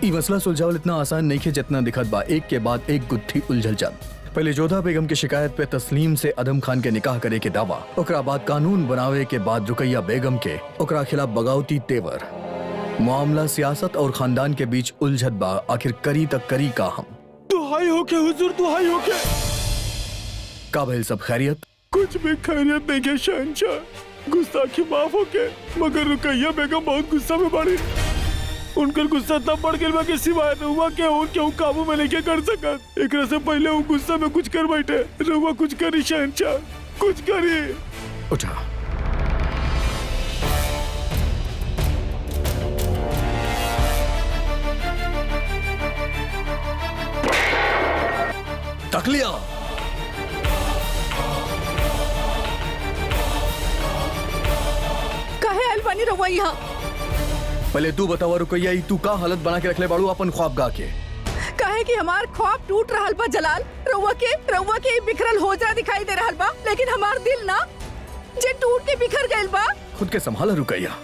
ये मसला सुलझावल इतना आसान नहीं है जितना दिखत बा। एक के बाद एक गुत्थी उलझल जात। पहले जोधा बेगम की शिकायत पे तस्लीम से अदम खान के निकाह करे के दावा, ओकरा बाद कानून बनावे के बाद रुकैया बेगम के ओकरा खिलाफ बगावती तेवर। मामला सियासत और खानदान के बीच उलझत बा। आखिर करी तक करी का हम। दुहाई हो के हुजूर, दुहाई हो के। का भइल सब खैरियत? कुछ भी खैरियत नहीं के शहंशाह। गुस्ताखी माफ हो के, मगर रुकैया बेगम बहुत गुस्सा में पड़ी। उनकर गुस्सा तब बढ़ गया कि सिवाय रहुआ के और क्यों काबू में नहीं कर सकत। एकरा से पहले वो गुस्सा में कुछ कर बैठे। रहुआ कुछ करी शहंशाह, कुछ करी। उठा। तक लिया। काहे अलवानी रहुआ यहाँ? पहले तू बतावा रुकैया, तू का हालत बना के रखले बाड़ू अपन ख्वाबगाह के? काहे कि हमार ख्वाब टूट रहल बा जलाल। रहुआ के बिखरल होजरा दिखाई दे रहल बा, लेकिन हमार दिल ना जे टूट के बिखर गइल बा। खुद के संभाला रुकैया।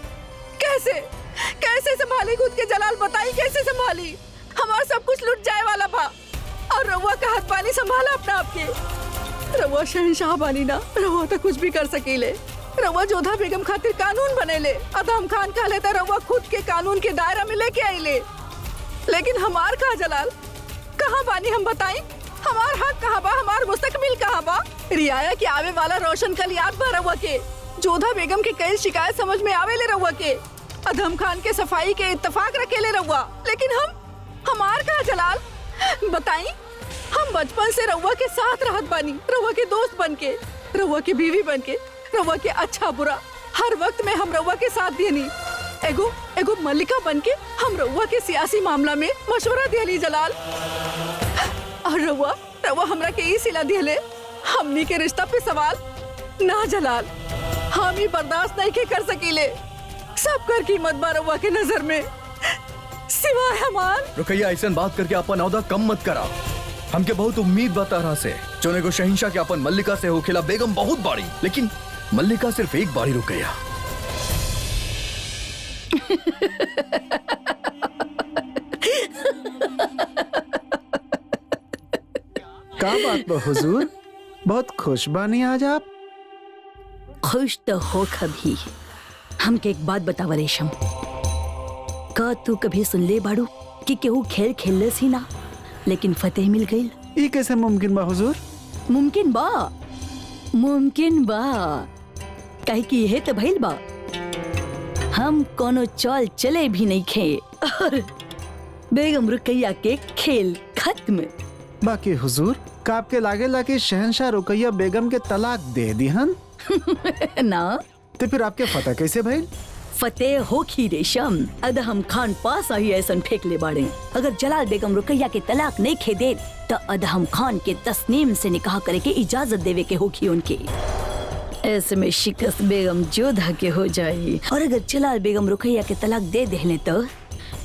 कैसे संभाली खुद के जलाल? बताई कैसे संभाली? हमार सब कुछ लुट जाए वाला बा और रहुआ का हाथ पानी संभाला अपना आपके। रहुआ शहंशाह बानी ना, रहुआ तो कुछ भी कर सकीले। रहुआ जोधा बेगम खातिर कानून बनेले। अदम खान कह लेता रहुआ खुद के कानून के दायरा में लेके आइले, लेकिन हमार का जलाल कहाँ बानी हम बताई? हमार हक कहाँ बा? हमार मुस्तकबिल कहाँ बा? रियाया के आवे वाला रोशन कल याद बा रहुआ के? जोधा बेगम के कई शिकायत समझ में आवे ले रहुआ के। अदम खान के सफाई के इत्तेफाक रखेले रहुआ, लेकिन हमार का जलाल बताई? हम बचपन से रहुआ के साथ रहत बानी, रहुआ के दोस्त बन के, रहुआ की बीवी बन के, रहुआ के अच्छा बुरा हर वक्त में हम रहुआ के साथ देनी। एगो मल्लिका बन के हम रहुआ के सियासी मामला में मशवरा दिली जलाल। और रहुआ हमरा के ई सिला दिले हमनी के रिश्ता पे सवाल ना जलाल। हम ही बर्दाश्त नहीं के कर सकीले। सब कर कीमत बा रहुआ के नजर में सिवाय हमार। रुकैया, ऐसा बात करके अपन औदा कम मत करा। हमके बहुत उम्मीद बा तारा से। जोने को शहंशाह के अपन मल्लिका से हो खिला बेगम बहुत बाड़ी, लेकिन मल्लिका सिर्फ एक बारी रुकैया। का बात बा हुजूर, बहुत खुश बानी आज आप? खुश तो हो कभी। हमके एक बात बतावा रेशम, का तू कभी सुन ले बाड़ू कि केहू खेल खेलले सी ना लेकिन फतेह मिल गई? ये कैसे मुमकिन बा हुजूर? मुमकिन बा काहे कि यह तो भइल बा। हम कोनो चल चले भी नहीं खे और बेगम रुकैया के खेल खत्म। बाकी हुजूर, का आपके लागे शहंशाह रुकैया बेगम के तलाक दे दी हन? ना तो फिर आपके फतेह कैसे भइल? फतेह हो खी रेशम, अदहम खान पास आई ऐसन फेंक ले बाड़े। अगर जलाल बेगम रुकैया के तलाक नहीं खे दे तो अदहम खान के तस्नीम से निकाह करे के इजाजत देवे के होखी उनके। ऐसे में शिकस्त बेगम जोधा के हो जाए, और अगर जलाल बेगम रुकैया के तलाक दे देने तो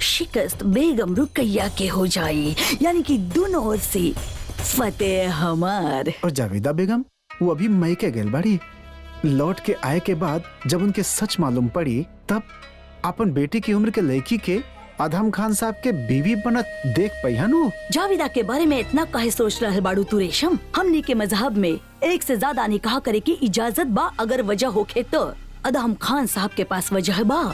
शिकस्त बेगम रुकैया के हो जाए, यानी कि दोनों ओर से फतेह हमार। और जावेदा बेगम वो अभी मई के गेल बाड़ी। लौट के आए के बाद जब उनके सच मालूम पड़ी तब अपन बेटी की उम्र के लड़की के अदहम खान साहब के बीवी बनत देख पहियानु। जावेदा के बारे में इतना काहे सोच रहे बाड़ू तू रेशम? हमनी के मजहब में एक से ज्यादा निकाह करे की इजाजत बा। अगर वजह होखे तो अदहम खान साहब के पास वजह बा।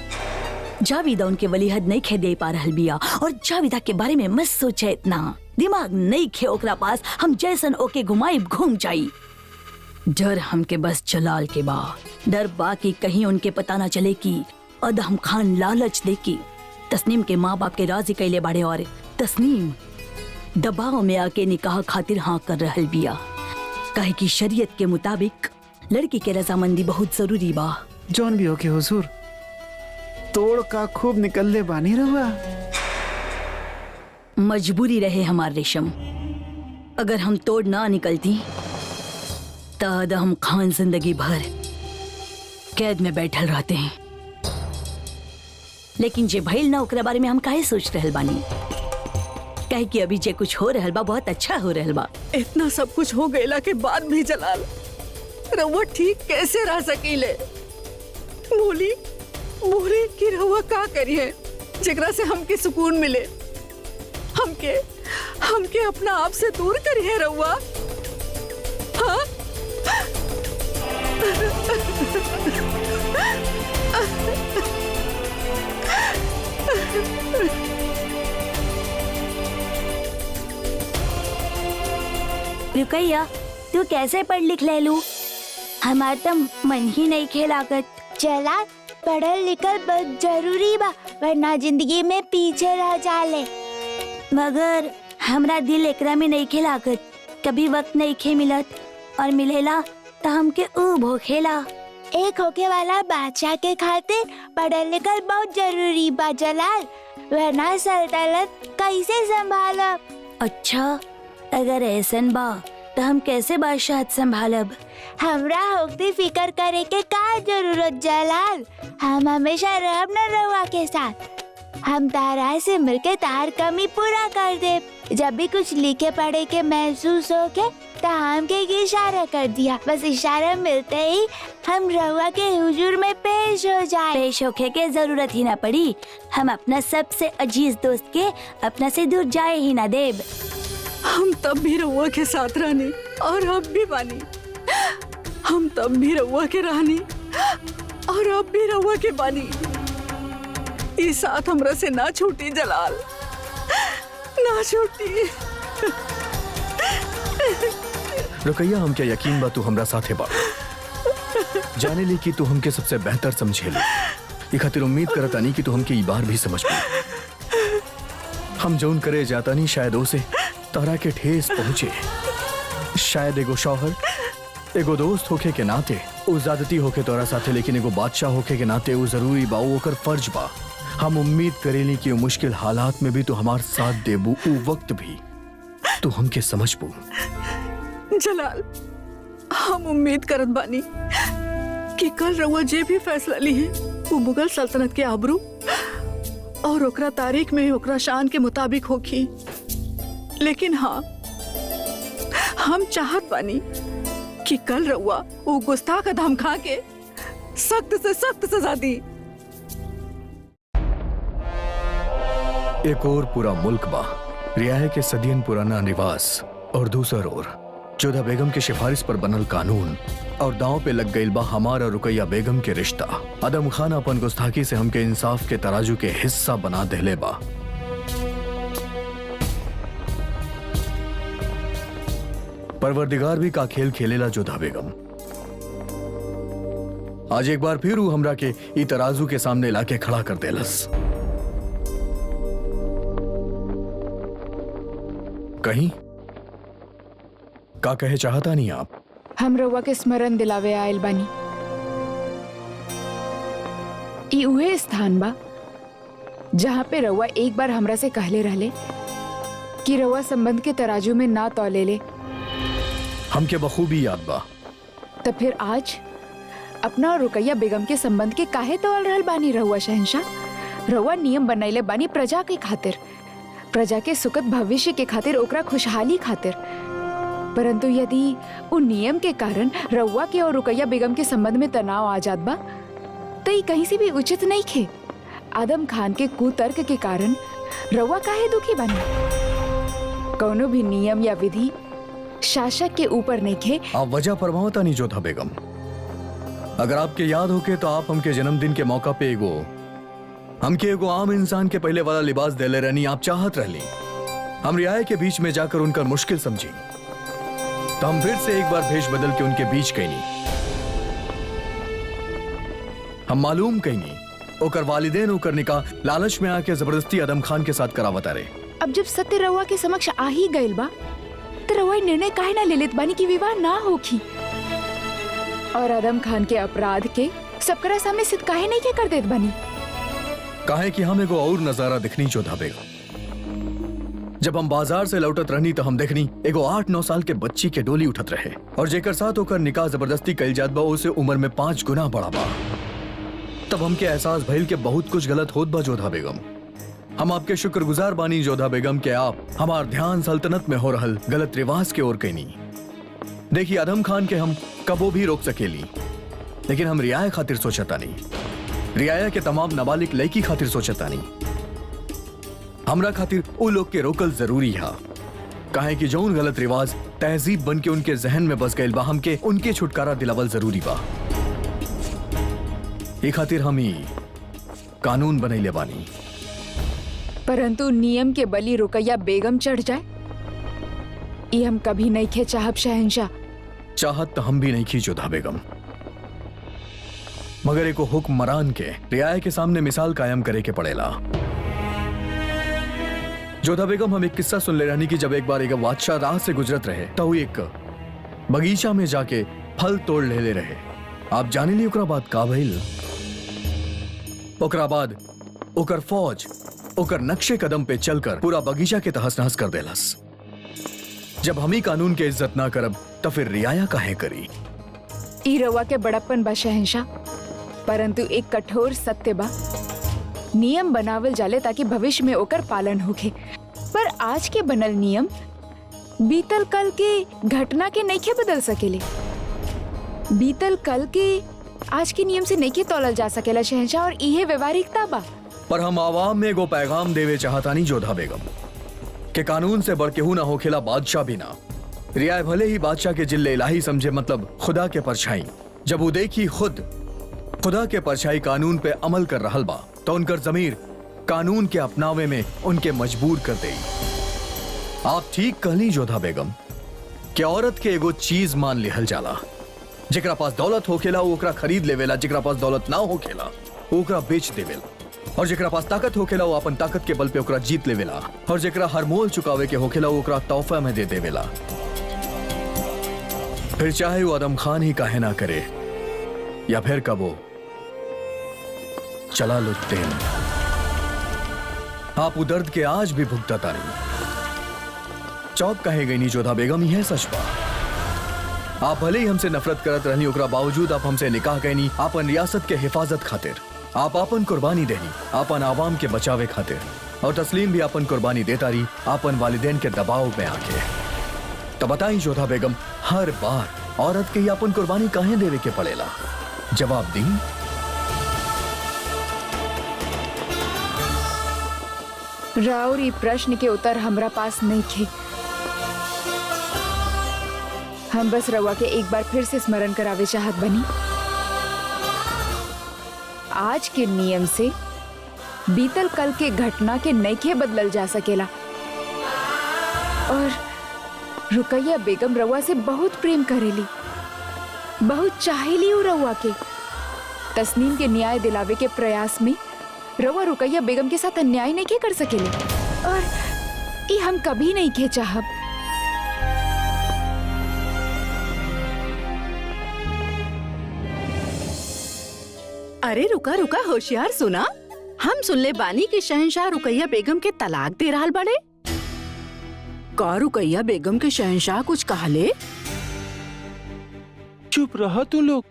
जावेदा उनके वलीहद नहीं खे दे पा रहल बिया, और जावेदा के बारे में मत सोचे इतना। दिमाग नहीं खे ओकरा पास, हम जैसन ओके घुमाई घूम जाई। डर हमके बस जलाल के बा। डर बा कि कहीं उनके पता ना चले कि अदहम खान लालच दे की तस्नीम के माँ बाप के राजी कैले बाड़े, और तस्नीम दबाव में आके निकाह खातिर हाँ कर रहल बिया। काहे कि शरीयत के मुताबिक लड़की के रजामंदी बहुत जरूरी बा। जौन भी हो के हुजूर, तोड़ का खूब निकलने बानी रहुआ। मजबूरी रहे हमार रेशम। अगर हम तोड़ ना निकलती तो अदहम खान जिंदगी भर कैद में बैठल रहते हैं। लेकिन जे भइल ना ओकरा बारे में हम काहे सोच रहल बानी? काहे कि अभी जे कुछ हो रहल बा बहुत अच्छा हो रहल बा। इतना सब कुछ हो गईला के बाद भी जलाल रहुआ ठीक कैसे रह सकीले? बोली कि रहुआ का करिए जेकरा से हमके सुकून मिले, हमके हमके अपना आप से दूर करिए रउआ। हाँ? रुकैया, तू कैसे पढ़ लिख ले लू? हमार तो मन ही नहीं खेलागत। चला पढ़ल लिखल बहुत जरूरी बा, वरना जिंदगी में पीछे रह जाले। मगर हमरा दिल एकरा में नहीं खेलागत। कभी वक्त नहीं खे मिलत और मिलेला तो हमके ऊब हो खेला। एक होके वाला बादशाह के खातिर पढ़ल लिखल बहुत जरूरी बा जलाल, वरना सल्तनत कैसे संभालब? अच्छा, अगर ऐसन बा तो हम कैसे बादशाह संभालब? हमरा होती फिकर करे के का जरूरत जलाल, हम हमेशा रहब न रहुआ के साथ। हम तारा से मिलके तार कमी पूरा कर दे। जब भी कुछ लिखे पढ़े के महसूस हो के तो हमके इशारा कर दिया, बस इशारा मिलते ही हम रहुआ के हुजूर में पेश हो जाए। पेश होके के जरूरत ही ना पड़ी। हम अपना सबसे अजीज दोस्त के अपना से दूर जाए ही ना देब। हम तब भी रउआ के साथ रहनी और अब भी बानी। हम तब भी रउआ के रहनी और अब भी रउआ के बानी। ये साथ हमरा से ना छूटी जलाल, ना छूटी। रुकैया, हम क्या यकीन बा तू हमरा साथे बा। जाने ली कि तू हमके सबसे बेहतर समझेली। ये खातिर उम्मीद करतानी कि तू हमके ई बार भी समझ पाई। हम जौन करे जाता नहीं शायद ओसे तारा के ठेस पहुंचे। शायद एगो शौहर, एगो दोस्त होके के नाते उ ज्यादती होके तोरा साथे, लेकिन एगो बादशाह होके के नाते उ जरूरी बा, उ ओकर फर्ज बा। हम उम्मीद करेली कि मुश्किल हालात में भी तू हमार साथ देबू, उ वक्त भी तू हमके समझबू। जलाल, हम उम्मीद करत बानी कि कल रउआ जे भी फैसला ली है वो मुगल सल्तनत के आबरू और ओकरा तारीख में ओकरा शान के मुताबिक होखी। लेकिन हाँ, हम चाहत बानी कि कल रउआ वो गुस्ताख अदम खा के सख्त से सख्त सजा दी। एक और पूरा मुल्क बा, रियाया के सदियन पुराना निवास, और दूसर ओर जोधा बेगम के सिफारिश पर बनल कानून, और दांव पे लग गईल बा हमार और रुकैया बेगम के रिश्ता। अदम खान अपन गुस्ताखी से हमके इंसाफ के तराजू के हिस्सा बना देले बा। परवरदिगार भी का खेल खेलेला जोधा बेगम। आज एक बार फिर ऊ हमरा के ई तराजू के सामने लाके खड़ा कर देलस। कहीं का कहे चाहता नहीं आप? हम रउआ के स्मरण दिलावे आयल बानी। ई उहे स्थान बा जहाँ पे रउआ एक बार हमरा से कहले रहले कि रउआ संबंध के तराजू में ना तौले ले। हमके बखूबी याद बा। तो फिर आज अपना और रुकैया बेगम के संबंध के काहे तौल रहल बानी रउआ शहंशाह? रउआ नियम बनैले बानी प्रजा के खातिर, प्रजा के सुखद भविष्य के खातिर, ओकरा खुशहाली खातिर। परंतु यदि उन नियम के कारण रउआ के और रुकैया बेगम के संबंध में तनाव आ जात बा तो ये कहीं से भी उचित नहीं खे। आदम खान के कुतर्क के कारण रउआ काहे दुखी बनी? कौनो भी नियम या विधि शासक के ऊपर नहीं खे। आप वजह फरमावता नहीं जोधा बेगम। अगर आपके याद होके तो आप हमके जन्मदिन के मौका पे हमके एगो आम इंसान के पहले वाला लिबास देले रहनी। आप चाहत रहली हम रियाया के बीच में जाकर उनका मुश्किल समझी, तो हम फिर से एक बार भेष बदल के उनके बीच कईनी। हम मालूम कईनी ओकर वालिदैन ओकर निकाह लालच में आके जबरदस्ती आदम खान के साथ करावता रहे। अब जब सत्य रउआ के समक्ष आ ही गइल बा तो रउआ निर्णय काहे ना ले लेत बानी कि विवाह ना होखी और आदम खान के अपराध के सबकरा सामने सिद्ध काहे नहीं के कर देत बानी? काहे कि हम एगो और नजारा दिखनी जोधा बेगम। जब हम बाजार से लौटत रहनी तो हम देखनी एगो 8-9 साल के बच्ची के डोली उठत रहे और जेकर साथ होकर निकाह जबरदस्ती कइल जात बा उसे उम्र में 5 गुना बड़ा बा। तब हमके एहसास भइल के बहुत कुछ गलत होत बा जोधा बेगम। हम आपके शुक्रगुजार बानी जोधा बेगम के आप हमार ध्यान सल्तनत में हो रहल गलत रिवाज के ओर कईनी। देखिए आदम खान के हम कबो भी रोक सकेली, लेकिन हम रियाया खातिर सोचता नहीं, रियाया के तमाम नाबालिग लड़की खातिर सोचता नहीं। हमरा खातिर उ लोग के रोकल जरूरी है, काहे कि जौन गलत रिवाज तहजीब बन के उनके जहन में बस गइल बा, हमके उनके छुटकारा दिलावल जरूरी बा। ए खातिर हम ही कानून बनैले बानी। परंतु नियम के बलि रुकैया बेगम चढ़ जाए, ये हम कभी नहीं खे चाहब शहंशाह। चाहत तो हम भी नहीं की जोधा बेगम, मगर एको हुक्मरान के रियाया के सामने मिसाल कायम करे के पड़ेला। जोधा बेगम, हम एक किस्सा सुन ले रहनी कि जब एक बार एक बादशाह राह से गुजरत रहे तो एक बगीचा में जाके फल तोड़ ले रहे। आप जाने ली ओकरा बाद का भइल? ओकरा बाद ओकर फौज ओकर नक्शे कदम पे चलकर पूरा बगीचा के तहस नहस कर देलस। जब हम ही कानून के इज्जत ना करब तो फिर रियाया काहे करी? ई रवा के बड़प्पन बा शहंशाह, परंतु एक कठोर सत्य बा। नियम बनावल जाले ताकि भविष्य में ओकर पालन होखे, पर आज के बनल नियम बीतल कल के घटना के नइखे बदल सकेले। बीतल कल के आज के नियम से नइखे तौलल जा सकेला शहंशाह, और इहे व्यवहारिकता बा। पर हम आवाम में एगो पैगाम देवे चाहतानी जोधा बेगम के कानून से बढ़ केहू ना होखेला बादशाह भी ना। रियाया भले ही बादशाह के जिल्ले इलाही समझे, मतलब खुदा के परछाई, जब वो देखी खुद खुदा के परछाई कानून पे अमल कर रहल बा तो उनकर जमीर कानून के अपनावे में उनके मजबूर कर देई। आप ठीक कहली जोधा बेगम कि औरत के एगो चीज मान लिहल जाला, जेकरा पास दौलत होखेला वो ओकरा खरीद लेवेला, जेकरा पास दौलत ना होखेला वो ओकरा बेच देवेला, और जेकरा पास ताकत होखेला वो अपन ताकत के बल पे ओकरा जीत लेवेला, और जेकरा हर मोल चुकावे के होखेला वो ओकरा तोहफा में दे देवेला। फिर चाहे वो आदम खान ही काहे ना करे या फिर कबो जलालुद्दीन। आप वो दर्द के आज भी भुगतता नहीं। चौक कहे गई नी जोधा बेगम, यह सच बा। आप भले ही हमसे नफरत करत रहनी, ओकरा बावजूद आप हमसे निकाह कहनी आपन रियासत के हिफाजत खातिर। आप आपन कुर्बानी देनी आपन आवाम के बचावे खातिर, और तस्लीम भी आपन कुर्बानी देता रही आपन वालिदैन के दबाव में आके। तो बताई जोधा बेगम, हर बार औरत के ही आपन कुर्बानी काहे देवे के पड़ेला? जवाब दी। राउर ई प्रश्न के उत्तर हमरा पास नहीं थे। हम बस रवा के एक बार फिर से स्मरण करावे चाहत बनी। आज के नियम से बीतल कल के घटना के नइखे बदलल जा सकेला, और रुकैया बेगम रवा से बहुत प्रेम करेली, बहुत चाहेली उ रवा के। तस्नीम के न्याय दिलावे के प्रयास में रवा रुकैया बेगम के साथ अन्याय नहीं के कर सकेले, और ये हम कभी नहीं के चाहब। अरे रुका रुका, होशियार सुना। हम सुन ले बानी कि शहंशाह रुकैया बेगम के तलाक दे रहल बड़े। का रुकैया बेगम के शहंशाह कुछ कहले? चुप रहा तू लोग,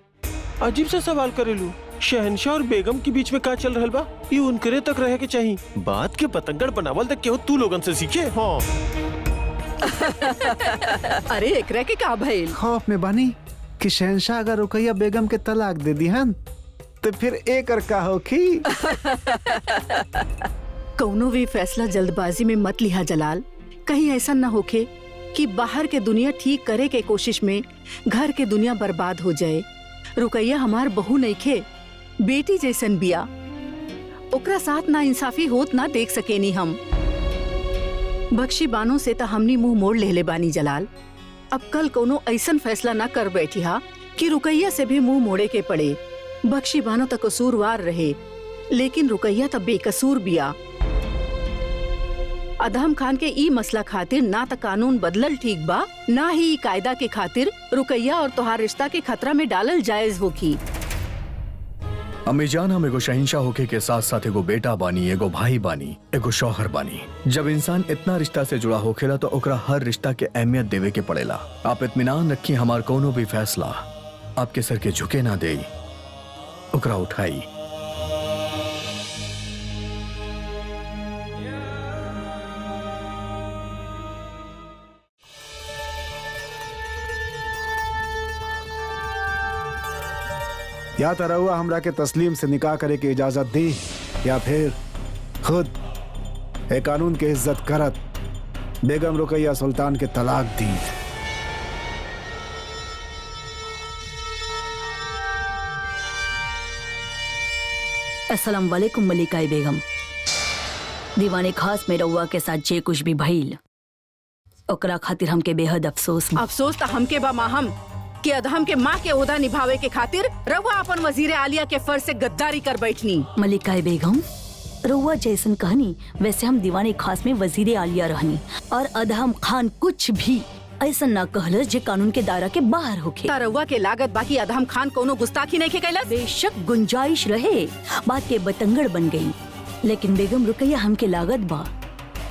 अजीब सा सवाल करेलू। शहंशाह और बेगम के बीच में का चल रहल बा, ये उनकरे तक रहे के चाहिए। बात के पतंगड़ बनावल तक केहू तू लोगन से सीखे। हाँ अरे एकरा के का भइल? खौफ में बानी कि शहंशाह अगर रुकैया बेगम के तलाक दे दी हन तो फिर एक और का होखी। कौनो भी फैसला जल्दबाजी में मत लिहा जलाल। कहीं ऐसा न होखे कि बाहर के दुनिया ठीक करे के कोशिश में घर के दुनिया बर्बाद हो जाए। रुकैया हमार बहू नइखे, बेटी जैसन बिया। ओकरा साथ ना इंसाफी होत ना देख सकेनी हम। बख्शी बानो से तो हमनी मुंह मोड़ लेले बानी जलाल। अब कल कोनो ऐसन फैसला ना कर बैठी हा कि रुकैया से भी मुंह मोड़े के पड़े। बख्शी बानो तो कसूरवार रहे, लेकिन रुकैया तो बेकसूर बिया। अदहम खान के ई मसला खातिर ना तो कानून बदलल ठीक बा, ना ही ई कायदा के खातिर रुकैया और तोहार रिश्ता के खतरा में डालल जायज होखी। अम्मी जान, हम एगो शहंशाह होके के साथ साथ एगो बेटा बानी, एगो भाई बानी, एगो शौहर बानी। जब इंसान इतना रिश्ता से जुड़ा होखेला तो ओकरा हर रिश्ता के अहमियत देवे के पड़ेला। आप इत्मीनान रखी, हमार कोनो भी फैसला आपके सर के झुके ना दे, ओकरा उठाई। या तो रहुआ हमरा के तस्लीम से निकाह करे के इजाजत दी, या फिर खुद ए कानून के इज्जत करत बेगम रुकैया सुल्तान के तलाक दी। अस्सलाम वालेकुम मलिकाए बेगम। दीवाने खास में रउआ के साथ जे कुछ भी भइल ओकरा खातिर हमके बेहद अफसोस बा। अफसोस तो हमके बा माहम कि अदहम के माँ के ओहदा निभावे के खातिर रउआ अपन वजीर आलिया के फर्ज से गद्दारी कर बैठनी। मलिकाए बेगम, रउआ जैसन कहनी वैसे हम दीवाने खास में वजीर आलिया रहनी और अदहम खान कुछ भी ऐसा ना कहल जे कानून के दायरा के बाहर होखे। रउआ के लागत बाकी अदहम खान कोनो गुस्ताखी नहीं कैलस। बेशक गुंजाइश रहे, बात के बतंगड़ बन गई, लेकिन बेगम रुकैया हमके लागत बा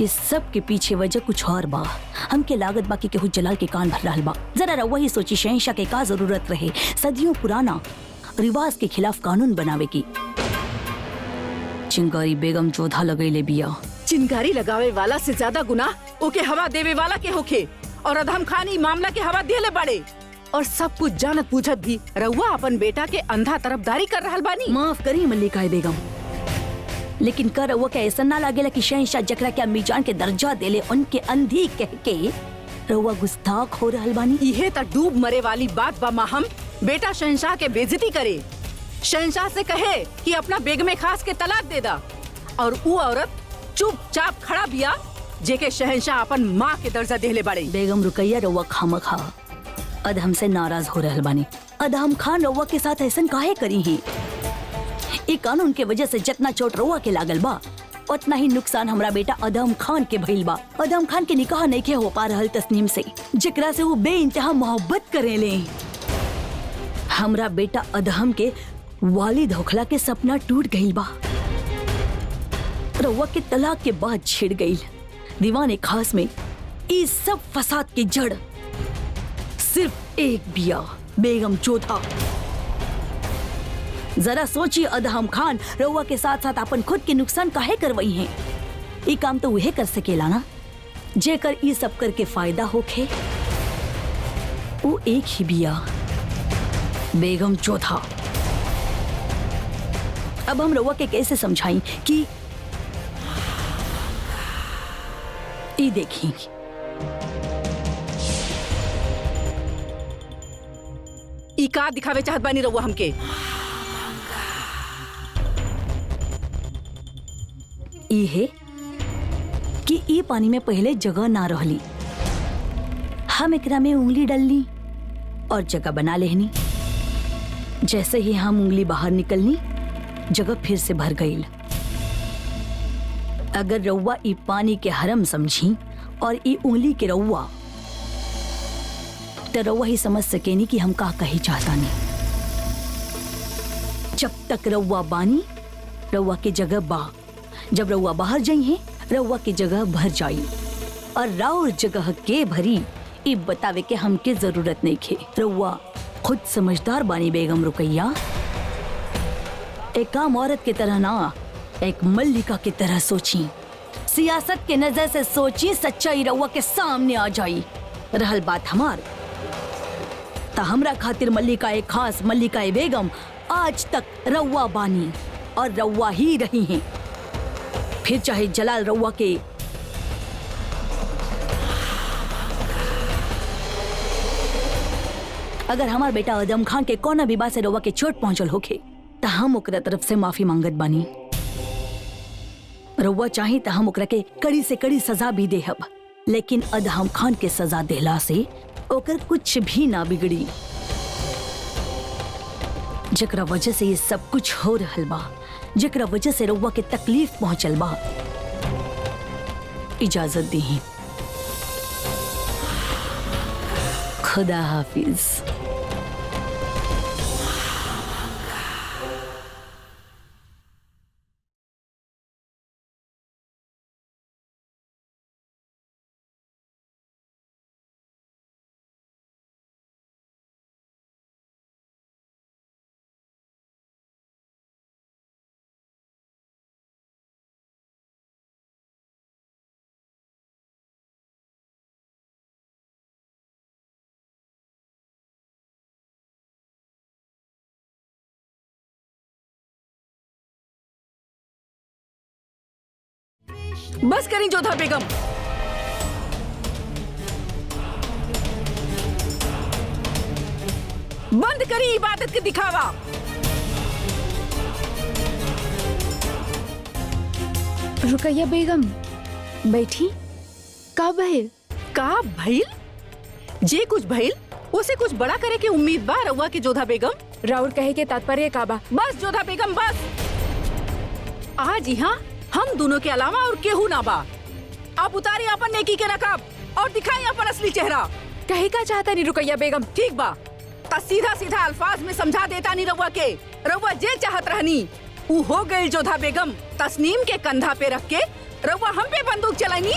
इस सब के पीछे वजह कुछ और बा। हमके लागत बाकी केहू जलाल के कान भर रहा बा। जरा रउआ ही सोची शहंशाह के का जरूरत रहे सदियों पुराना रिवाज के खिलाफ कानून बनावे की। चिंगारी बेगम जोधा लगैले बिया। चिंगारी लगावे वाला से ज्यादा गुनाह ओके हवा देवे वाला के होखे और अदहम खान ई मामला के हवा देले बड़े और सब कुछ जानत पूछत भी रउआ अपन बेटा के अंधा तरफदारी कर रहल बानी। माफ करी मल्लिका बेगम, लेकिन कर रउआ के ऐसा ना लागेला कि शहंशाह जकरा के अम्मी जान के दर्जा देले उनके अंधी कह के रउआ गुस्ताख हो रहल बानी। इहे त डूब मरे वाली बात बा माहम। बेटा शहंशाह के बेइज्जती करे, शहंशाह से कहे कि अपना बेगमे खास के तलाक दे दा और वो औरत चुपचाप खड़ा बिया जेके शहंशाह अपन माँ के दर्जा देले बड़े। बेगम रुकैया रउआ खामखा अदहम से नाराज हो रहल बानी। अदहम खान रउआ के साथ ऐसन काहे करी ही? ई कानून के वजह से जितना चोट रउआ के लागल बा उतना ही नुकसान हमरा बेटा अदहम खान के भइल बा। अदहम खान के निकाह नहीं के हो पा रहल तस्नीम से जेकरा से वो बेइंतहा मोहब्बत करेले। हमरा बेटा अदहम के वालिद होखला के सपना टूट गइल बा। रउआ के तलाक के बाद छिड़ गइल। दीवाने खास में इस सब फसाद की जड़ सिर्फ एक बिया, बेगम जोधा। जरा सोचिए अदहम खान रउआ के साथ साथ अपन खुद के नुकसान काहे करवई हैं? ये काम तो वहे कर सकेला ना जेकर ये सब करके फायदा होखे। वो एक ही बिया, बेगम जोधा। अब हम रउआ के कैसे समझाई कि ये देखी ई का दिखावे चाहत बानी रउआ हमके? ई है कि ई पानी में पहले जगह ना रहली, हम एकरा में उंगली डालनी और जगह बना लेहनी। जैसे ही हम उंगली बाहर निकलनी जगह फिर से भर गई। अगर रउआ ई पानी के हरम समझी और ई उंगली के रउआ तो रउआ ही समझ सकेनी कि हम का कही चाहता नहीं। जब तक रउआ बानी रउआ के जगह बा, जब रउआ बाहर जाई है रउआ की जगह भर जाई और राउर जगह के भरी ई बतावे के हमके जरूरत नहीं खे। रउआ खुद समझदार बानी बेगम रुकैया। एक आम औरत की तरह ना, एक मल्लिका की तरह सोची, सियासत के नजर से सोची, सच्चाई रउआ के सामने आ जाई। रहल बात हमार ता हमरा खातिर मल्लिका एक खास, मल्लिका बेगम आज तक रउआ बानी और रउआ ही रही हैं। फिर चाहे जलाल रउआ के अगर हमार बेटा अदम खान के कोना भी बात से रउआ के चोट पहुंचल होखे ता हम ओकरा तरफ से माफी मांगत बानी। रउआ चाही ता हम ओकरा के कड़ी से कड़ी सजा भी देहब, लेकिन अदहम खान के सजा देला से ओकर कुछ भी ना बिगड़ी। जकरा वजह से ये सब कुछ हो रहल बा, जकरा वजह से रउआ के तकलीफ पहुंचल बा, इजाजत दी। खुदा हाफिज। बस करी जोधा बेगम। बंद करी इबादत के दिखावा। रुकैया बेगम बैठी। का भइल? का भइल? जे कुछ भइल उसे कुछ बड़ा करे के उम्मीद बा रउआ के जोधा बेगम। राउर कहे के तात्पर्य का बा? बस जोधा बेगम बस। आज यहाँ हम दोनों के अलावा और केहू ना बा। आप उतारी अपन नेकी के नकाब और दिखाई अपन असली चेहरा। कहे का चाहता नहीं रुकैया बेगम? ठीक बा, ता सीधा सीधा अल्फाज में समझा देता नहीं रउआ के। रउआ जे चाहत रहनी वो हो गई जोधा बेगम। तस्नीम के कंधा पे रख के रउआ हम पे बंदूक चलाईनी।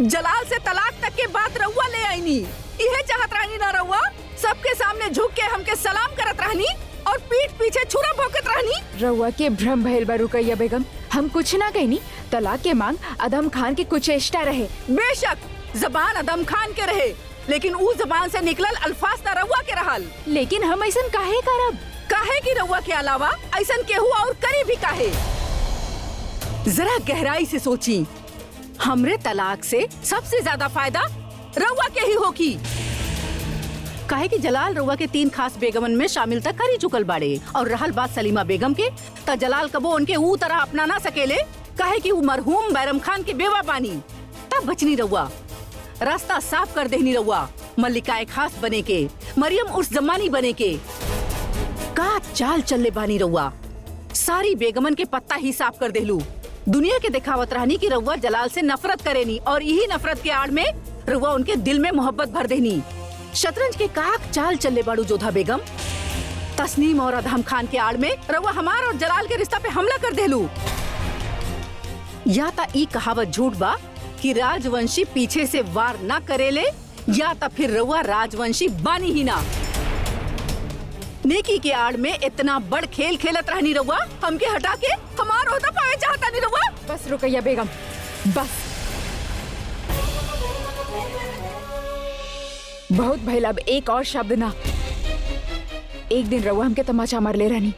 जलाल से तलाक तक के बात रउआ ले आईनी। इहे चाहत रहनी ना रउआ? सबके सामने झुक के हमके सलाम करत रहनी और पीठ पीछे छुरा भोंकत रहनी। रउआ के भ्रम भइल बा रुकैया बेगम। हम कुछ ना कहनी। तलाक के मांग अदम खान की कुचेष्टा रहे। बेशक जबान अदम खान के रहे, लेकिन उ जबान से निकलल अल्फाज ता रउआ के रहल। लेकिन हम ऐसा काहे करब? काहे की रउआ के अलावा ऐसन केहू और करे भी काहे? जरा गहराई से सोची। हमरे तलाक से सबसे ज्यादा फायदा रउआ के ही होगी। काहे कि जलाल रउआ के 3 खास बेगमन में शामिल तक कर ही चुकल बाड़े। और रहल बात सलीमा बेगम के, ता जलाल कबो उनके ऊ तरह अपना ना सकेले। काहे कि ऊ मरहूम बैरम खान के बेवा बानी। तब बचनी रउआ, रास्ता साफ कर देनी रउआ मल्लिकाए खास बने के, मरियम उर्स जमानी बने के। का चाल चलले बानी रउआ। सारी बेगमन के पत्ता ही साफ कर देलू। दुनिया के दिखावत रहनी कि रउआ जलाल से नफरत करेनी और यही नफरत के आड़ में रउआ उनके दिल में मोहब्बत भर देनी। शतरंज के काक चाल चलले बाड़ू जोधा बेगम। तस्नीम और अदहम खान के आड़ में रउआ हमार और जलाल के रिश्ता पे हमला कर देलू। या ता ई कहावत झूठ बा कि राजवंशी पीछे से वार ना करेले, या ता फिर रउआ राजवंशी बानी ही ना। नेकी के आड़ में इतना बड़ खेल खेलत रहनी रउआ। हमके हटा के हमार ओहदा पावे चाहता नहीं रउआ। बस रुकैया बेगम बस। बहुत भइल, अब एक और शब्द ना। एक दिन रउआ हमके तमाचा मार ले रहनी।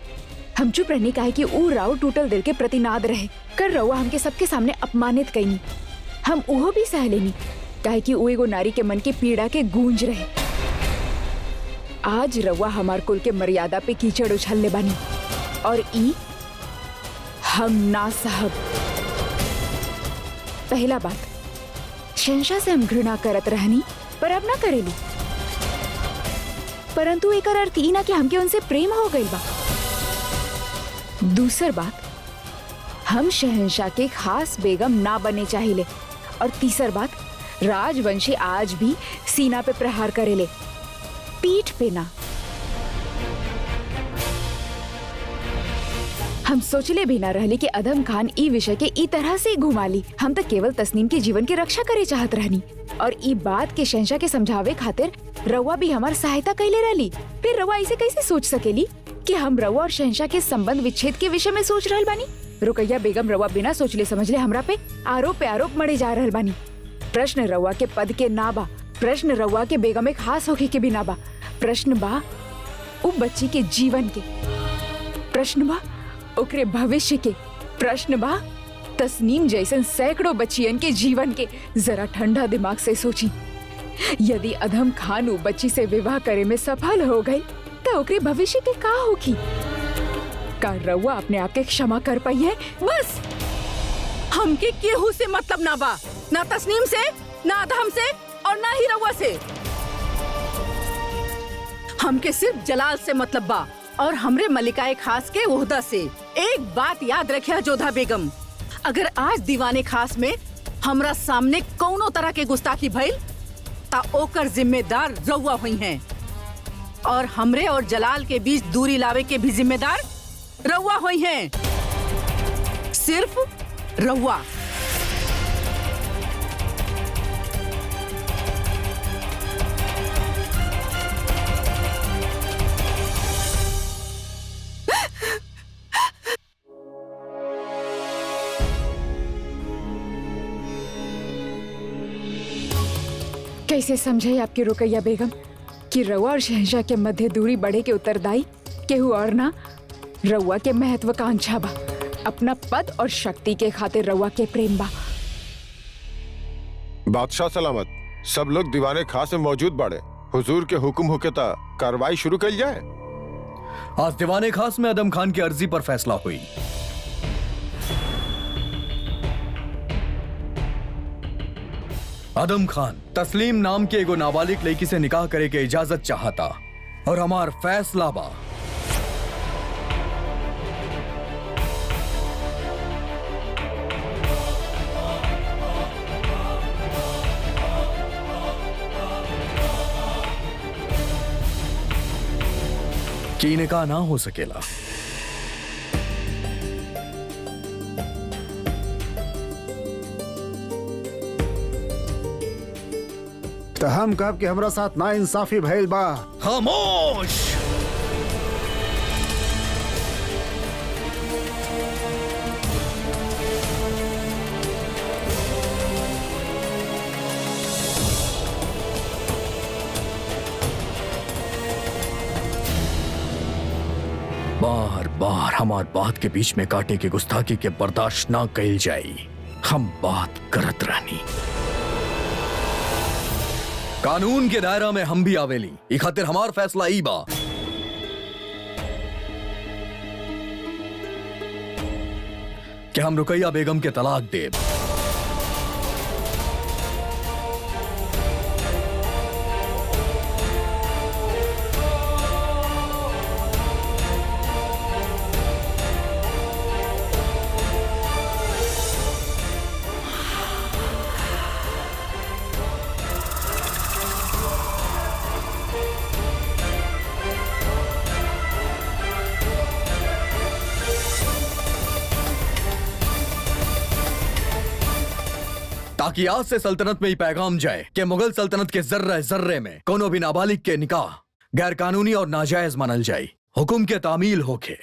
हम चुप रहनी काहे कि ऊ राव टूटल दिल के प्रतिनाद रहे। कर रउआ हमके सबके सामने अपमानित कईनी। हम उहो भी सह लेनी काहे कि ऊ एगो नारी के मन के पीड़ा के गूंज रहे। आज रउआ हमार कुल के मर्यादा पे कीचड़ उछलले बानी और ई हम ना साहब। पहला बात, शहंशाह से हम घृणा करत रहनी पर अब ना करेली। परंतु एकर अर्थ ई ना कि हमके उनसे प्रेम हो गई बा। दूसर बात, हम शहंशाह के खास बेगम ना बने चाहिए। और तीसर बात, राजवंशी आज भी सीना पे प्रहार करेले, पीठ पे ना। हम सोचले भी ना रहली कि अदम खान ई विषय के ई तरह से घुमा ली। हम तो केवल तस्नीम के जीवन की रक्षा करे चाहत रहनी और ई बात के शहंशाह के समझावे खातिर रउआ भी हमार सहायता कैले रहली। फिर रउआ ऐसे कैसे सोच सकेली कि हम रउआ और शहंशाह के संबंध विच्छेद के विषय में सोच रहल बानी? रुकैया बेगम, रउआ बिना सोचले समझले हमरा पे आरोप मरे जा रहल बानी। प्रश्न रउआ के पद के ना बा, प्रश्न रउआ के बेगम एक खास होके के भी ना बा। प्रश्न बा उ बच्ची के जीवन के, प्रश्न बा ओकरे भविष्य के, प्रश्न बा तस्नीम जैसन सैकड़ों बच्चियन के जीवन के। जरा ठंडा दिमाग से सोची, यदि अदम खान उ बच्ची से विवाह करे में सफल हो गई तो ओकरे भविष्य के का होगी? का रउआ अपने आप के क्षमा कर पाई है? बस हमके केहू से मतलब ना बा, ना तस्नीम से, ना अदहम से और ना ही रउआ से। हमके सिर्फ जलाल से मतलब बा और हमरे मलिकाए खास के ओहदा से। एक बात याद रखिया जोधा बेगम, अगर आज दीवाने खास में हमरा सामने कौनो तरह के गुस्ताखी भइल ता ओकर जिम्मेदार रउआ हुई हैं और हमरे और जलाल के बीच दूरी लावे के भी जिम्मेदार रउआ हुई हैं। सिर्फ रउआ। कैसे समझे आपकी रुकैया बेगम कि रउआ और शहंशाह के मध्य दूरी बढ़े के उत्तरदायी केहू और ना रउआ के महत्वाकांक्षा बा। अपना पद और शक्ति के खातिर रउआ के प्रेम बा। बादशाह सलामत, सब लोग दीवाने खास में मौजूद बाड़े। हुजूर के हुक्म होके ता कार्रवाई शुरू कर जाए। आज दीवाने खास में आदम खान की अर्जी पर फैसला हुई। आदम खान तस्लीम नाम के एगो नाबालिग लड़की से निकाह करे के इजाजत चाहता और हमार फैसला बा कि निकाह ना हो सकेला। तो हम कब के हमरा साथ ना इंसाफी भइल बा। खामोश। बार बार हमार बात के बीच में काटे के गुस्ताखी के बर्दाश्त ना कइल जाई। हम बात करत रहनी। कानून के दायरा में हम भी आवेली, ई खातिर हमार फैसला ई बा कि हम रुकैया बेगम के तलाक देब। ताकि आज से सल्तनत में ही पैगाम जाए कि मुगल सल्तनत के जर्रे जर्रे में कोनो भी नाबालिग के निकाह गैर कानूनी और नाजायज मानल जाए, हुक्म के तामील होके।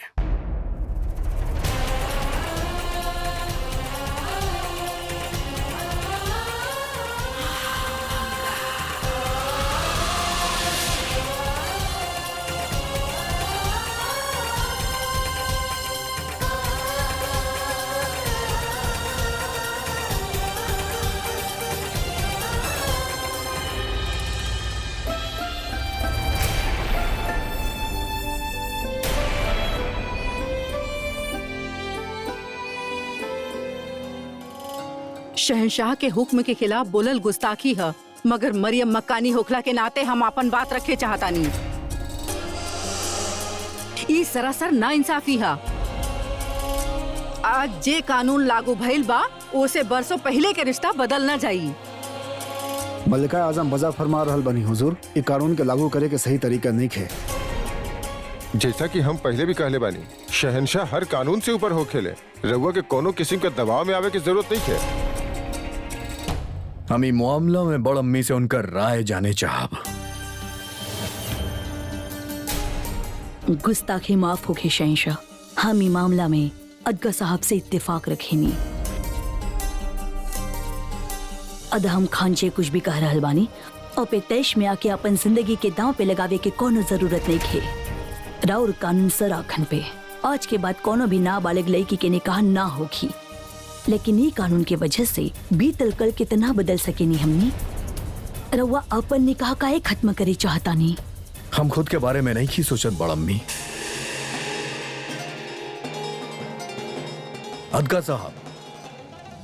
शहंशाह के हुक्म के खिलाफ बोलल गुस्ताखी है, मगर मरियम मक्कानी होखला के नाते हम अपन बात रखे चाहतानी। ई सरासर नाइंसाफी है। आज जे कानून लागू भइल बा ओसे बरसों पहले के रिश्ता बदल ना जाई। मलिका आजम वज़ा फरमा रहल बनी हुजूर, ये कानून के लागू करे के सही तरीका नहीं है। जैसा कि हम पहले भी कहले बानी, शहंशाह हर कानून से ऊपर हो खेले। रउआ के कोनो किस्म के दबाव में आवे की जरूरत नहीं है। हम ई मामला में बड़ अम्मी से उनका राय जाने चाहब। गुस्ताखी माफ होके शहंशाह, हम ई मामला में अदगा साहब से इत्तेफाक रखेनी। अदहम खान जे कुछ भी कह रहल बानी और पे तैश में आके अपन जिंदगी के दांव पे लगावे के कोनो जरूरत नहीं खे। राउर कानून सर आखन पे आज के बाद कोनो भी नाबालिग लड़की के निकाह ना होगी, लेकिन ये कानून के वजह से बीतल कल कितना बदल सकेनी हमनी। रउआ अपन निकाह काहे खत्म करे चाहता नहीं। हम खुद के बारे में नहीं की सोचत बड़ अम्मी। अदगा साहब,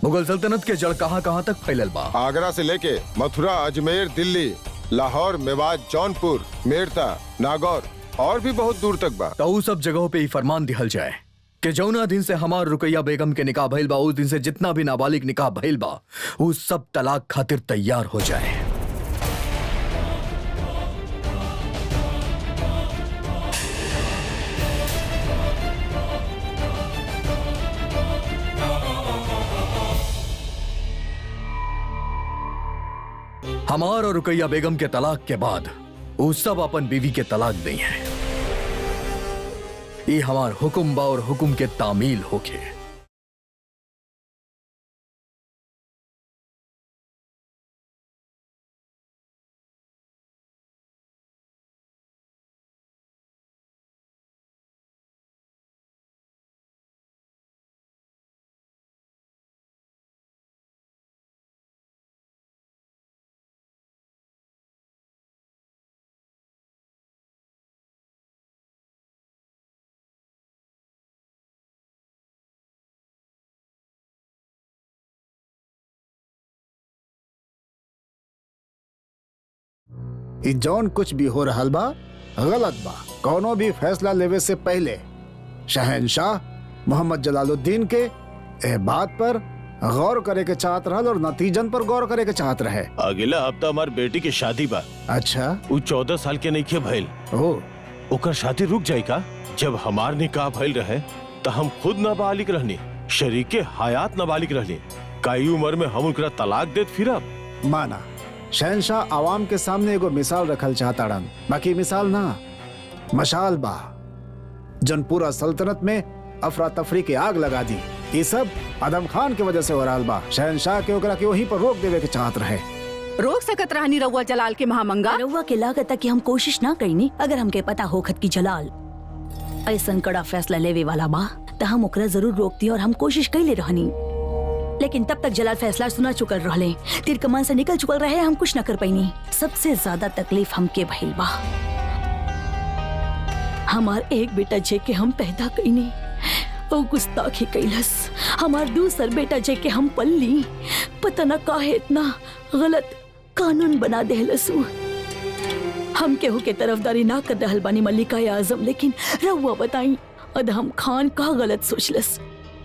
मुगल सल्तनत के जड़ कहां कहां तक फैलल बा? आगरा से लेके मथुरा, अजमेर, दिल्ली, लाहौर, मेवात, जौनपुर, मेरता, नागौर और भी बहुत दूर तक बा। तो सब जगहों पे ही फरमान दिहल जाए कि जौना दिन से हमार रुकैया बेगम के निकाह भइल बा, उस दिन से जितना भी नाबालिग निकाह भइल बा वो सब तलाक खातिर तैयार हो जाए। हमार और रुकैया बेगम के तलाक के बाद वो सब अपन बीवी के तलाक दी हैं। ये हमार हुक्म बा और हुक्म के तामील होके। ई जौन कुछ भी हो रहल बा गलत बा। कोनो भी फैसला लेवे से पहले शहंशाह मोहम्मद जलालुद्दीन के ए बात पर गौर करे के चाहत रहल और नतीजन पर गौर करे के चाहत रहे। अगला हफ्ता हमार बेटी की शादी बा। अच्छा, वो 14 साल के नहीं भइल। ओ ओकर शादी रुक जाई का? जब हमार निकाह भइल रहे तो हम खुद नाबालिग रहनी, शरीके हयात नाबालिग रहनी। कई उम्र में हम उनका तलाक देत फिरब? माना शहंशाह आवाम के सामने एगो मिसाल रखल चाहताड़न, बाकी मिसाल ना मशाल बा जन पूरा सल्तनत में अफरा तफरी के आग लगा दी। ये सब आदम खान के वजह से हो रहा बा। शहंशाह के ओकरा के वहीं पर रोक देवे के चाहत रहे। रोक सकत रहनी रउआ जलाल के महामंगा। रउआ के लागत कि हम कोशिश ना कईनी। अगर हमके पता होखत की जलाल ऐसन कड़ा फैसला लेवे वाला बा तो हम ओकरा जरूर रोकती और हम कोशिश कैले रहनी। लेकिन तब तक जलाल फैसला सुना चुकल रहले, तीर कमान से निकल चुकल रहे, हम कुछ न कर पैनी। सबसे ज्यादा तकलीफ हमके भइल बा। हमार एक बेटा जे के हम पैदा कईनी वो गुस्ताखी कैलस। हमार दूसर बेटा जे के हम पल्ली पता न काहे इतना गलत कानून बना देहलस। हम केहू के तरफदारी ना कर रहल बानी मल्लिका आजम, लेकिन रउआ बताई अदहम खान का गलत सोचलस।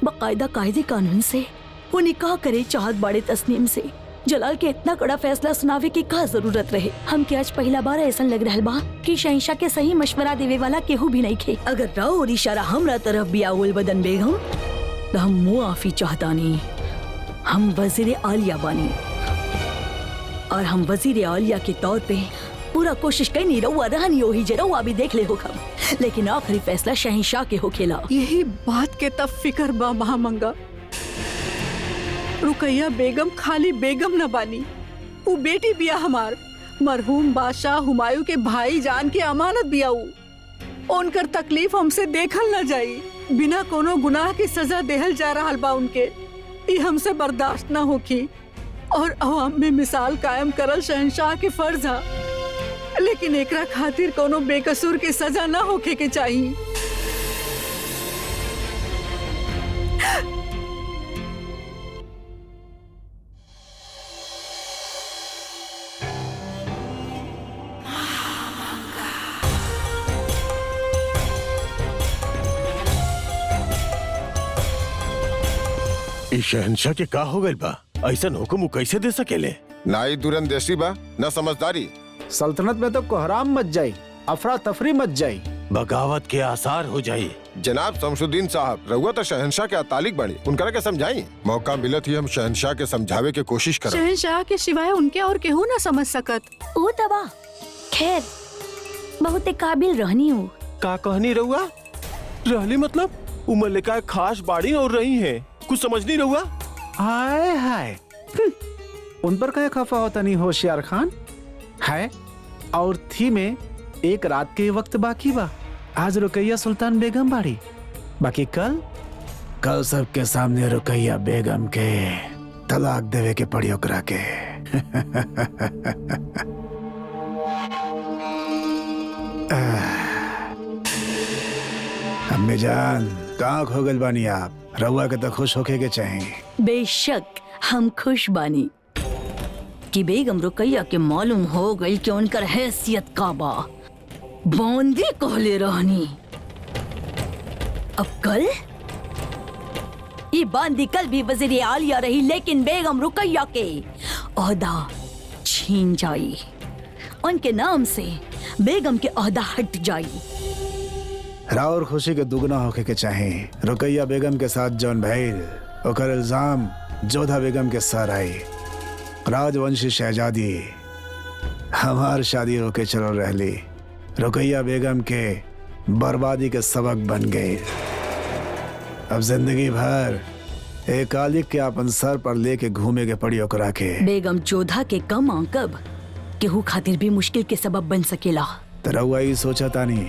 बाकायदा कायदे कानून से वो निकाह करे चाहत बाड़े तस्नीम से। जलाल के इतना कड़ा फैसला सुनावे की का जरूरत रहे? हम के आज पहला बार ऐसा लग रहल बा कि शहंशाह के सही मशवरा देवे वाला केहू भी नहीं खे। अगर राव और इशारा हमरा तरफ भी आवल बदन बेगम तो हम मुआफी चाहतानी। हम वजीर आलिया बानी और हम वजीर आलिया के तौर पे पूरा कोशिश कईनी रउआ रहनी ओही जे रउआ भी देख ले हो खम, लेकिन आखिरी फैसला शहंशाह के होखेला। यही बात के तब फिकर बा महामंगा। रुकैया बेगम खाली बेगम न बानी, वो बेटी बिया हमार। मरहूम बादशाह हुमायूं के भाई जान के अमानत बिया। उनकर तकलीफ हमसे देखल न जाई। बिना कोनो गुनाह की सजा देहल जा रहल बा उनके, ये हमसे बर्दाश्त न होखी। और अवाम में मिसाल कायम करल शहंशाह के फर्ज है, लेकिन एकरा खातिर कोनो बेकसूर की सजा न होखे के चाहिए। शहंशाह के का हो गइल बा? ऐसन हुक्म कैसे दे सकेले? ना ही दूरंदेशी बा न समझदारी। सल्तनत में तो कोहराम मच जाई, अफरा तफरी मच जाई, बगावत के आसार हो जाई। जनाब शमशुद्दीन साहब, रउआ तो शहंशाह के अतालिक बनी, उनकरा के समझाई। मौका मिलत ही हम शहंशाह के समझावे के कोशिश करें। शहंशाह के सिवाय उनके और केहू न समझ सकत। ओ तबा खैर बहुत काबिल रहनी हूँ। का कहनी रउआ? रहली मतलब उ मल्लिका खास बाड़ी और रही है, कुछ समझ नहीं रहुआ? हाय हाय उन पर क्या खफा होता नहीं होशियार खान है। और थी में एक रात के वक्त बाकी बा। आज रुकैया सुल्तान बेगम बाड़ी, बाकी कल सबके सामने रुकैया बेगम के तलाक देवे के पड़ी ओकरा के। अम्मी जान कहाँ खो गइल बानी आप? रउआ के तो खुश होके के चाहिए। बेशक हम खुश बानी कि बेगम रुकैया के मालूम हो गई कि उनकर हैसियत का बा। बौंदी कहले रहनी, अब कल ये बांदी कल भी वजीर आलिया रही, लेकिन बेगम रुकैया के ओहदा छीन जाई। उनके नाम से बेगम के ओहदा हट जाई। राउर खुशी के दुगना होके के चाहिए। रुकैया बेगम के साथ जौन भइल ओकर इल्जाम जोधा बेगम के सर आई। राजवंशी शहजादी हमार शादी होके चल रहली, रुकैया बेगम के बर्बादी के सबक बन गई। अब जिंदगी भर एक आलिक के अपन सर पर लेके घूमे के पड़ी ओकरा के। बेगम जोधा के कम आंकब केहू खातिर भी मुश्किल के सबब बन सकेला। तो रउआ ही सोचा तानी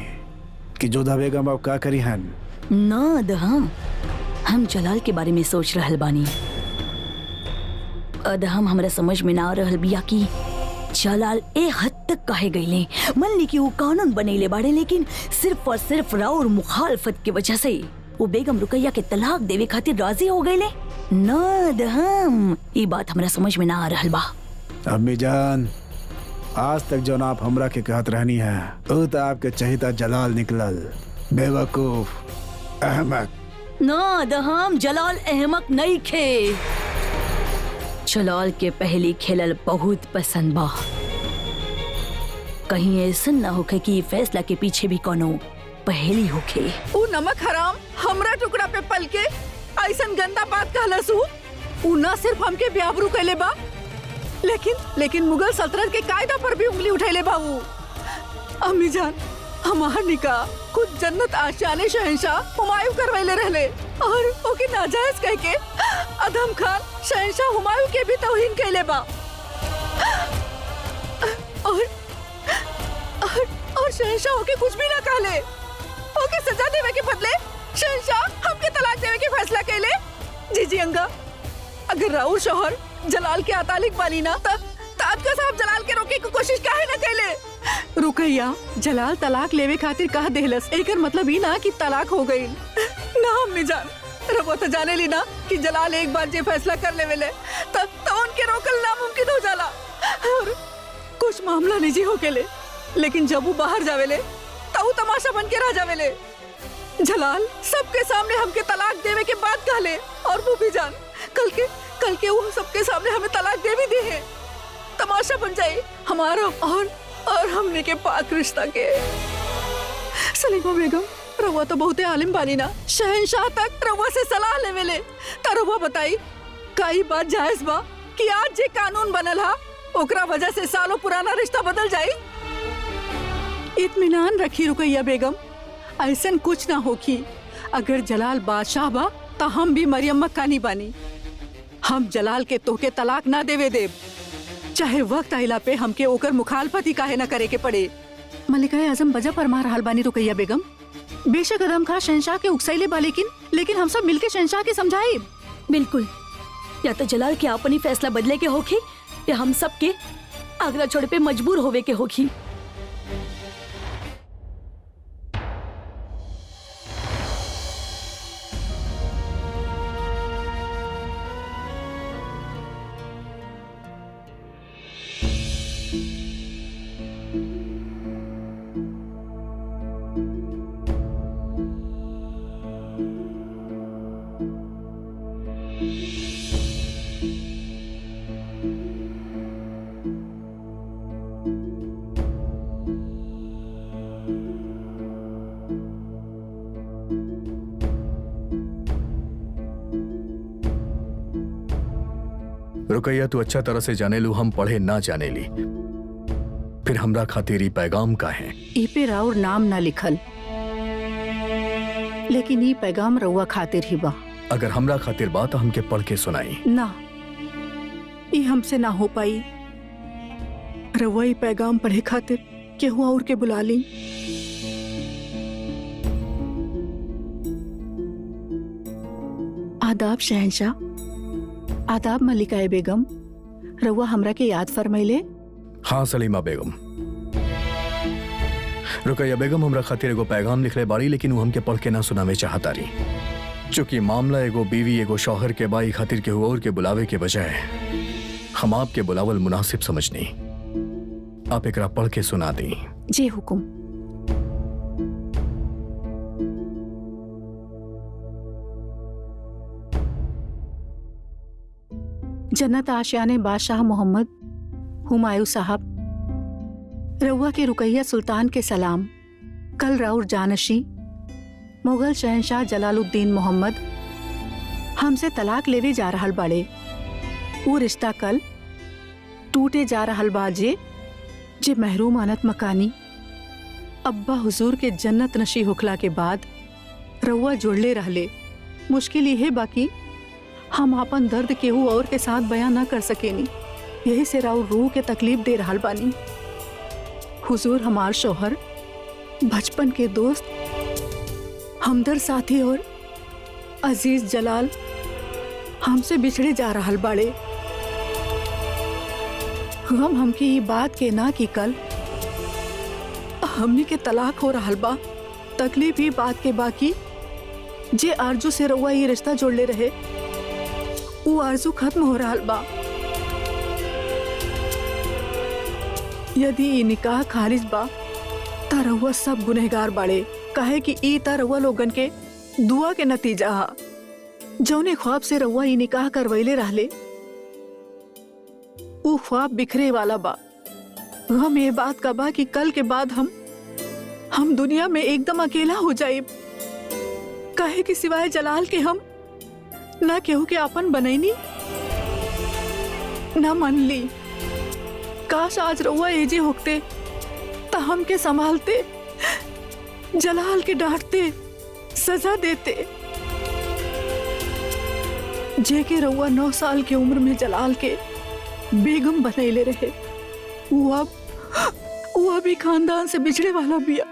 कि जोधा बेगम अब का करी हन? ना दहम, हम जलाल के बारे में सोच रहल बानी। अदहम हमरा समझ में ना आ रहल बिया कि जलाल ए हद तक काहे गईले। मन की वो कानून बनेले बाड़े, लेकिन सिर्फ और सिर्फ राव और मुखालफत की वजह से वो बेगम रुकैया के तलाक देवे खातिर राजी हो गईले। ना दहम, ये बात हमरा समझ में ना आ रहल बा। अम्मी जान आज तक जो आप हमरा के कहत रहनी है वो तो आपके चहिता जलाल निकलल। बेवकूफ, अहमक। ना दहम जलाल अहमक नहीं खे। जलाल के पहली खेलल बहुत पसंद बा। कहीं ऐसा न होके कि ये फैसला के पीछे भी कोनो पहेली होके। ऊ नमक हराम हमरा टुकड़ा पे पल के ऐसन गंदा बात कहलसू। ऊ न सिर्फ हमके बेआबरू कैले बा लेकिन मुगल सल्तनत के कायदा पर भी उंगली उठैले बा। ऊ अम्मी जान, हमार निकाह खुद जन्नत आशियाने शहंशाह हुमायूं करवैले रहले और ओके नाजायज कह के अदम खान शहंशाह हुमायूं के भी तौहीन कैले बा। और शहंशाह होके कुछ भी ना कहले। ओके सजा देवे के बदले शहंशाह हमके तलाक देवे के फैसला कैले। जी अंगा, अगर राउर शोहर जलाल के अतालिक बानी ना तब ताजका साहब जलाल के रोके की कोशिश काहे ना कैले। रुकैया जलाल तलाक लेवे खातिर कह देहलस, एकर मतलब ही ना कि तलाक हो गई ना। हमने जान रबो तो जाने ली ना कि जलाल एक बार जे फैसला कर लेवेले तब तो उनके रोकल नामुमकिन हो जाला। और कुछ मामला निजी हो केले, लेकिन जब वो बाहर जावेले तो वो तमाशा बन के रह जावेले। जलाल सबके सामने हमके तलाक देवे के बाद कहले, और वो भी जान कल के वो सबके सामने हमें तलाक दे भी दे है। तमाशा बन जाए हमारा और हमने के पाक रिश्ता के। सलीमा बेगम, रवा तो बहुते आलिम बानी ना, शहंशाह तक रवा से सलाह लेवेले। त रवा बताई कई बात जायज बा कि आज जे कानून बनल हा ओकरा वजह से सालों पुराना रिश्ता बदल जाई। इत्मीनान रखी रुकैया बेगम, ऐसन कुछ ना होखी। अगर जलाल बादशाह बा तो हम भी मरियम मक्कानी बानी। हम जलाल के तोके तलाक ना देवे देव, चाहे वक्त आइला पे हमके ओकर मुखालफत ही काहे ना करे के पड़े। मलिकाए आजम बजा फरमा रहल बानी रुकैया बेगम। बेशक अदम खां शहंशाह के उकसाइले बा, लेकिन हम सब मिलके शहंशाह के समझाए। बिल्कुल, या तो जलाल के अपनी फैसला बदले के होखी या हम सब के आगरा छोड़े पे मजबूर होवे के होखी। रुकैया, तू अच्छा तरह से जाने लू हम पढ़े ना जाने ली, फिर हमरा खातिर ई पैगाम का है। ई पे राउर नाम ना लिखल, लेकिन ई पैगाम रउआ खातिर ही बा। अगर हमरा खातिर बात हमके पढ़ के सुनाई। ना, ई हमसे ना हो पाई। रउआ ई पैगाम पढ़े खातिर केहू और के बुला ली। आदाब शहंशाह, आदाब मलिकाए बेगम। रउआ हमरा के याद फरमाइले। हाँ सलीमा बेगम। रुकैया बेगम हमरा खातिर एगो पैगाम लिखले बाड़ी, लेकिन वो हमके पढ़ के ना सुनावे चाहता रही। चूंकि मामला एगो बीवी एगो शौहर के बाई खातिर केहू और के बुलावे के बजाय हम आपके बुलावल मुनासिब समझनी। आप एकरा पढ़ के सुना दी। जी हुकुम। जन्नत आशियाने बादशाह मोहम्मद हुमायूं साहब, रउआ के रुकैया सुल्तान के सलाम। कल राउर जानशी मुगल शहंशाह जलालुद्दीन मोहम्मद हमसे तलाक लेवे जा रहल बाड़े। वो रिश्ता कल टूटे जा रहल बा जे महरूम आनत मकानी अब्बा हुजूर के जन्नत नशी होखला के बाद रउआ जुड़ले रहले। मुश्किल यह बाकी हम अपन दर्द केहू और के साथ बयां ना कर सकेनी, यही से राउर रूह के तकलीफ दे रहल बानी। हुजूर हमार शोहर, बचपन के दोस्त, हमदर्द साथी और अजीज जलाल हमसे बिछड़े जा रहल बाड़े। हम हमकी ये बात के ना कि कल हमनी के तलाक हो रहल बा। तकलीफ ही बात के बाकी जे आरजू से रउआ ये रिश्ता जोड़ले रहे वो आरजू खत्म हो रहल बा। यदि ई निकाह खारिज बा ता रउआ सब गुनहगार बाड़े, काहे कि ई ता रउआ लोगन के दुआ के नतीजा हा। जौने ख्वाब से रउआ ई निकाह करवैले रहले ऊ ख्वाब बिखरे वाला बा। गम ये बात का बा कि कल के बाद हम दुनिया में एकदम अकेला हो जाए, काहे कि सिवाय जलाल के हम ना केहू के आपन बनैनी ना मन ली। काश आज रउआ एजे होते ता हमके संभालते, जलाल के डांटते, सजा देते। जेके रउआ 9 साल की उम्र में जलाल के बेगम बनैले रहे, वो अभी खानदान से बिछड़े वाला बिया।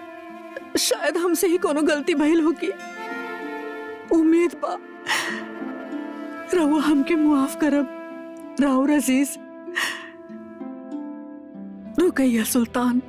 शायद हमसे ही कोनो गलती भइल होगी। उम्मीद बा रउआ हमके मुआफ करब। राउर अजीज रुकैया सुल्तान।